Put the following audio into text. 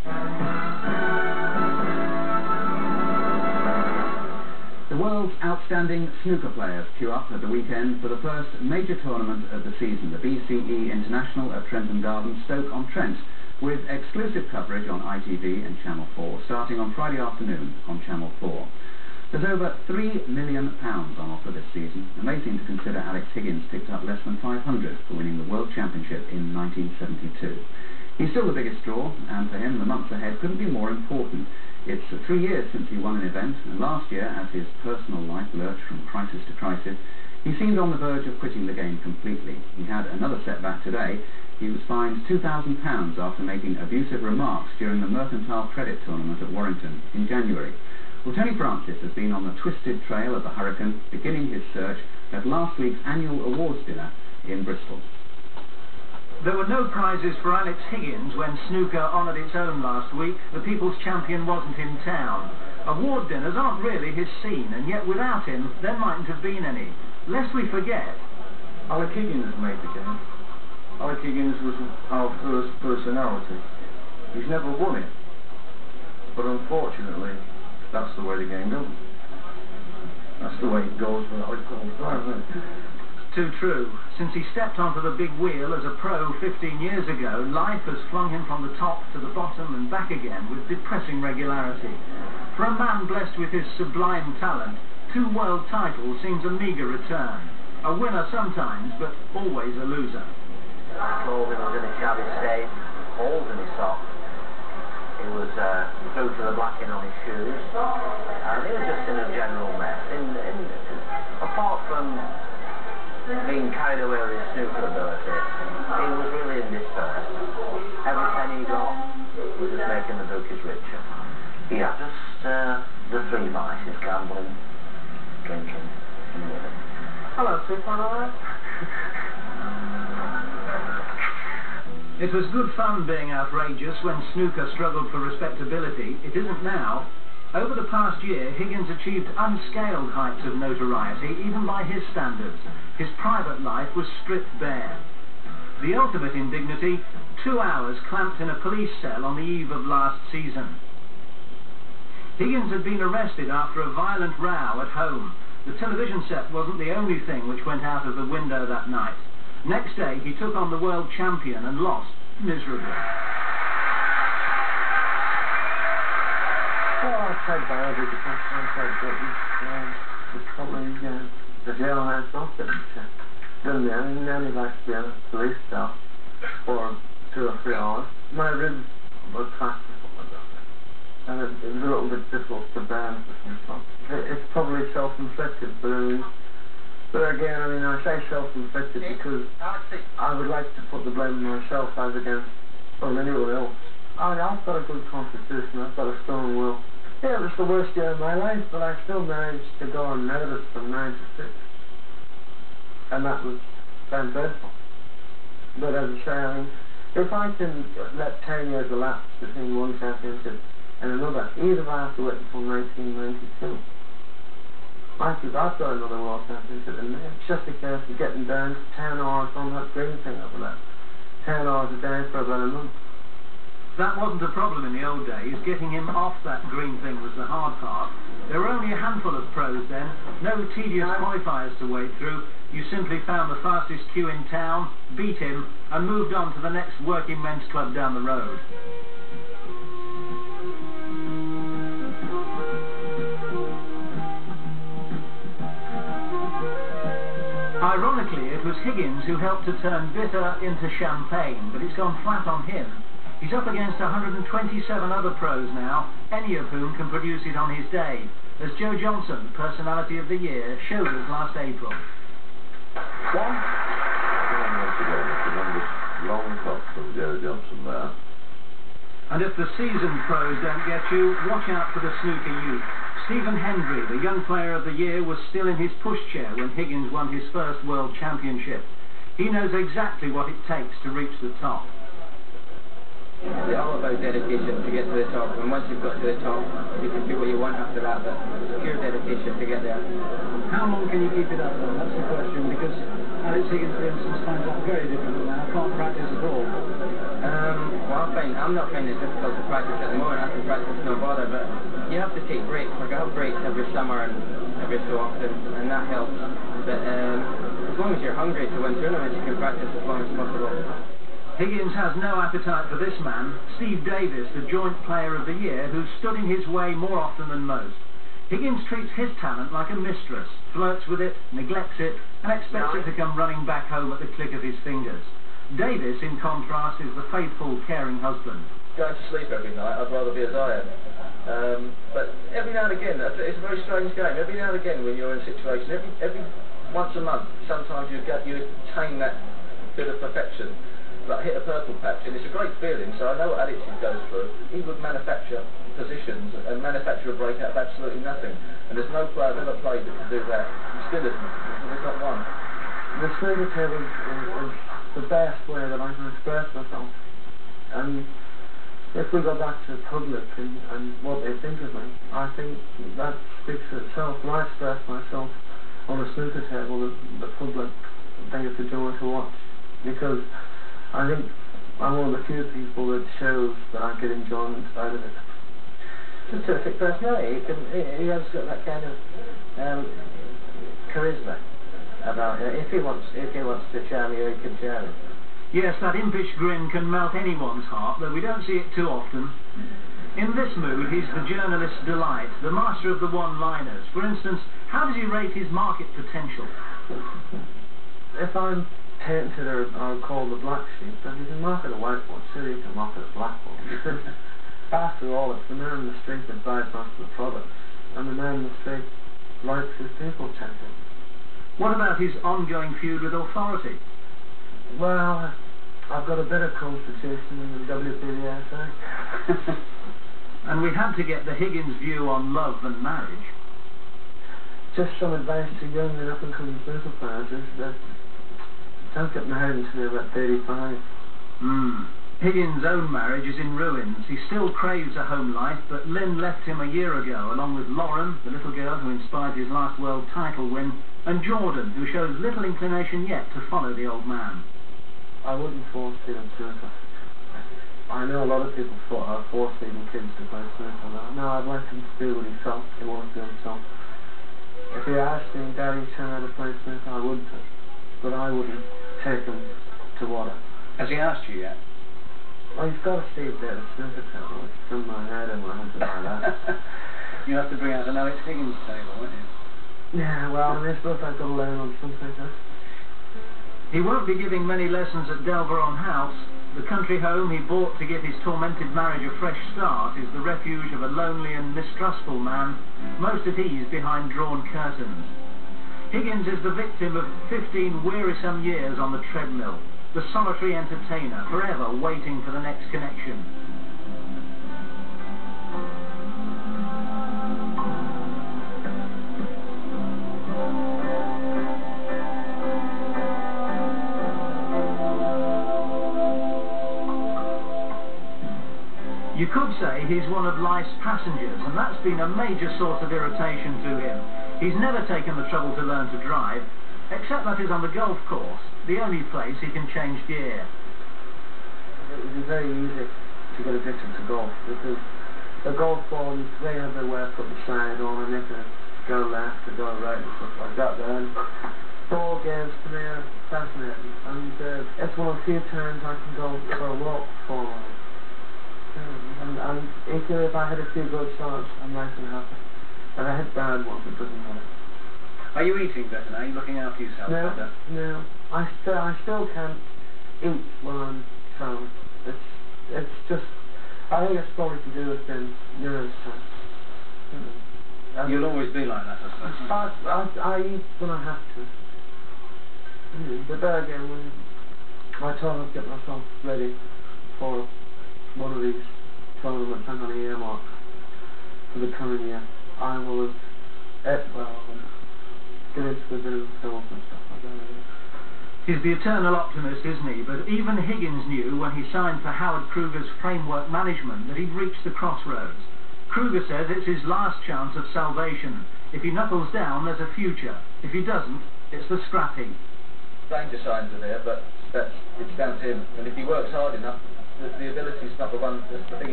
The world's outstanding snooker players queue up at the weekend for the first major tournament of the season, the BCE International at Trenton Gardens, Stoke-on-Trent, with exclusive coverage on ITV and Channel 4, starting on Friday afternoon on Channel 4. There's over £3 million on offer this season. Amazing to consider Alex Higgins picked up less than 500 for winning the World Championship in 1972. He's still the biggest draw, and for him the months ahead couldn't be more important. It's 3 years since he won an event, and last year, as his personal life lurched from crisis to crisis, he seemed on the verge of quitting the game completely. He had another setback today. He was fined £2,000 after making abusive remarks during the Mercantile Credit Tournament at Warrington in January. Well, Tony Francis has been on the twisted trail of the Hurricane, beginning his search at last week's annual awards dinner in Bristol. There were no prizes for Alex Higgins when snooker honoured its own last week. The People's Champion wasn't in town. Award dinners aren't really his scene, and yet without him, there mightn't have been any. Lest we forget, Alex Higgins made the game. Alex Higgins was our first personality. He's never won it, but unfortunately, that's the way the game goes. That's the way it goes with Alex Higgins. Too true. Since he stepped onto the big wheel as a pro 15 years ago, life has flung him from the top to the bottom and back again with depressing regularity. For a man blessed with his sublime talent, 2 world titles seems a meagre return. A winner sometimes, but always a loser. Clothing was in a shabby state, holes in his socks. He was through to the blacking on his shoes, and he was just in a general mess. Apart from being carried away with his snooker ability, he was really in despair. Every penny he got was just making the bookies richer. Yeah, just the 3 vices: gambling, drinking, and living. Hello, sweetheart. It was good fun being outrageous when snooker struggled for respectability. It isn't now. Over the past year, Higgins achieved unscaled heights of notoriety, even by his standards. His private life was stripped bare. The ultimate indignity, 2 hours clamped in a police cell on the eve of last season. Higgins had been arrested after a violent row at home. The television set wasn't the only thing which went out of the window that night. Next day, he took on the world champion and lost miserably. Well, I tried biology because I tried the company, the jailhouse office. Done there, and then he likes to be a police cell for 2 or 3 hours. My ribs were cracked or something like that. And it was a little bit difficult to bear for some time. It's probably self-inflicted, but again, I mean, I say self-inflicted because I would like to put the blame on myself as against anyone else. I mean, I've got a good constitution, I've got a strong will. Yeah, it was the worst year of my life, but I still managed to go on nervous from 9 to 6. And that was dreadful. But as I say, I mean, if I can let 10 years elapse between one championship and another, even if I have to wait until 1992, I've got another world championship in there. It's just a case of getting down to 10 hours on that green thing over there. 10 hours a day for about a month. That wasn't a problem in the old days. Getting him off that green thing was the hard part. There were only a handful of pros then, no tedious qualifiers to wade through. You simply found the fastest queue in town, beat him, and moved on to the next working men's club down the road. Ironically, it was Higgins who helped to turn bitter into champagne, but it's gone flat on him. He's up against 127 other pros now, any of whom can produce it on his day, as Joe Johnson, Personality of the Year, showed us last April. Tremendous long shot from Joe Johnson there. And if the seasoned pros don't get you, watch out for the snooker youth. Stephen Hendry, the Young Player of the Year, was still in his pushchair when Higgins won his first World Championship. He knows exactly what it takes to reach the top. It's all about dedication to get to the top, and once you've got to the top, you can do what you want after that, but it's pure dedication to get there. How long can you keep it up, though? That's the question, because Alex Higgins, for instance, finds that very difficult now, can't practice at all. Well, I'm not finding it difficult to practice at the moment. I can practice no bother, but you have to take breaks. Like I have breaks every summer and every so often, and that helps. But as long as you're hungry to win tournaments, you can practice as long as possible. Higgins has no appetite for this man, Steve Davis, the joint player of the year, who's stood in his way more often than most. Higgins treats his talent like a mistress, flirts with it, neglects it, and expects it to come running back home at the click of his fingers. Davis, in contrast, is the faithful, caring husband. Going to sleep every night, I'd rather be as I am. But every now and again, it's a very strange game. Every now and again, when you're in a situation, every once a month, sometimes you attain that bit of perfection, like hit a purple patch, and it's a great feeling. So I know what Alex goes through. He would manufacture positions and manufacture a break out of absolutely nothing. And there's no player I've ever played that can do that. He still isn't. There's not one. The snooker table is the best way that I can express myself. And if we go back to the public and what they think of me, I think that speaks for itself. When I express myself on a snooker table, the public think it's a joy to watch. Because I think I'm one of the few people that shows that I get enjoyment out of it. It's a terrific personality. He has got that kind of charisma about it. If he wants to charm you, he can charm you. Yes, that impish grin can melt anyone's heart, though we don't see it too often. In this mood, he's the journalist's delight, the master of the one-liners. For instance, how does he rate his market potential? If I'm painted or called the black sheep, then you can market a white one, sure you can market a black one. Because after all, it's the man in the street that buys most of the products, and the man in the street likes his people champion. What about his ongoing feud with authority? Well, I've got a better constitution than the WPBSA. And we had to get the Higgins view on love and marriage. Just some advice to young and up-and-coming snooker players is that don't get married until you're about 35. Higgins' own marriage is in ruins. He still craves a home life, but Lynn left him a year ago, along with Lauren, the little girl who inspired his last world title win, and Jordan, who shows little inclination yet to follow the old man. I wouldn't force feed him snooker. I know a lot of people are force feeding kids to play snooker. No, I'd like him to do what he felt he wanted to do himself. If he asked me, Daddy, shall I to play snooker, I would do. But I wouldn't take him to water. Has he asked you yet? Well, he's got to see a bit of snooker table. It's in my head and my something like that. You have to bring out an Alex Higgins table, won't you? Yeah, well, I suppose I've got to learn on something, huh? He won't be giving many lessons at Delveron House. The country home he bought to give his tormented marriage a fresh start is the refuge of a lonely and mistrustful man, most at ease behind drawn curtains. Higgins is the victim of 15 wearisome years on the treadmill, the solitary entertainer, forever waiting for the next connection. You could say he's one of life's passengers, and that's been a major source of irritation to him. He's never taken the trouble to learn to drive, except that is on the golf course, the only place he can change gear. It would be very easy to get addicted to golf, because the golf ball, they have their way of putting the slide on and making it go left or go right and stuff like that. And ball games to me are fascinating, and it's one of the few times I can go for a walk forward. And equally, if I had a few good shots, I'm nice and happy. If I hit bad ones, it doesn't matter. Are you eating better now? Are you looking after yourself better? No. I still can't eat when I'm traveling. It's just, I think it's probably to do with the nerves. You'll always be like that, I suppose. I eat when I have to. But then again, when I try to get myself ready for one of these tournaments I'm going to earmark for the coming year, I will have ate well and get into a bit of film and stuff like that. He's the eternal optimist, isn't he? But even Higgins knew when he signed for Howard Kruger's framework management that he'd reached the crossroads. Kruger says it's his last chance of salvation. If he knuckles down, there's a future. If he doesn't, it's the scrap heap. Danger signs are there, but it's down to him. And if he works hard enough, the ability is not the thing